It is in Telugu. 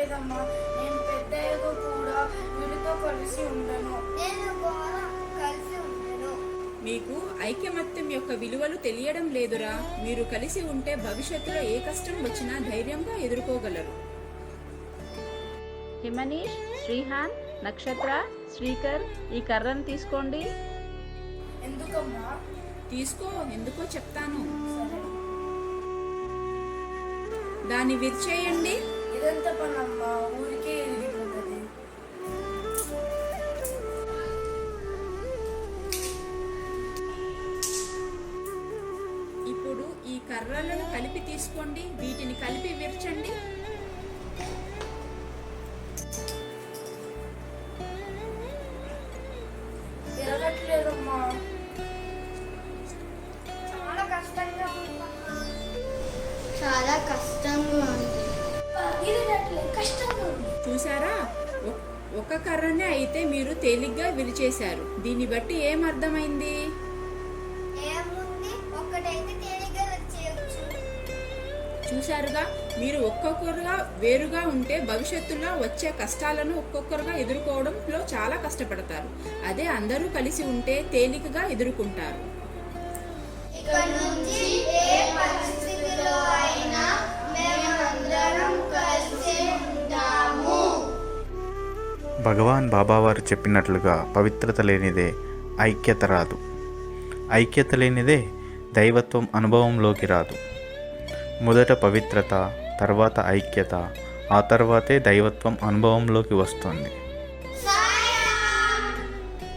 లేదమ్మా. నేను పెద్దయ్యగా కూడా వీళ్ళతో కలిసి ఉండను. మీకు ఐకమత్యం యొక్క విలువలు తెలియడం లేదురా. మీరు కలిసి ఉంటే భవిష్యత్తులో ఏ కష్టం వచ్చినా ధైర్యంగా ఎదుర్కోగలరు. హిమనీష్, శ్రీహాన్, నక్షత్ర, శ్రీకర్, ఈ కర్రను తీసుకోండి. ఎందుకమ్మా? తీసుకో, ఎందుకో చెప్తాను. సరే. దాన్ని విరిచేయండి. ఇదంతా పనమ్మా, ఊరికే ఇరిగిపోతుంది. ఇప్పుడు ఈ కర్రలను కలిపి తీసుకోండి. వీటిని కలిపి విరచండి. విరగట్లేదమ్మా. చాలా కష్టంగా ఉంది. చూసారా, ఒక కర్రనే అయితే మీరు తేలిగ్గా విరిచేశారు. దీన్ని బట్టి ఏం అర్థమైంది? చూశారుగా, మీరు ఒక్కొక్కరుగా వేరుగా ఉంటే భవిష్యత్తులో వచ్చే కష్టాలను ఒక్కొక్కరుగా ఎదుర్కోవడంలో చాలా కష్టపడతారు. అదే అందరూ కలిసి ఉంటే తేలికగా ఎదుర్కొంటారు. భగవాన్ బాబావారు చెప్పినట్లుగా పవిత్రత లేనిదే ఐక్యత రాదు. ఐక్యత లేనిదే దైవత్వం అనుభవంలోకి రాదు. మొదట పవిత్రత, తర్వాత ఐక్యత, ఆ తర్వాతే దైవత్వం అనుభవంలోకి వస్తుంది.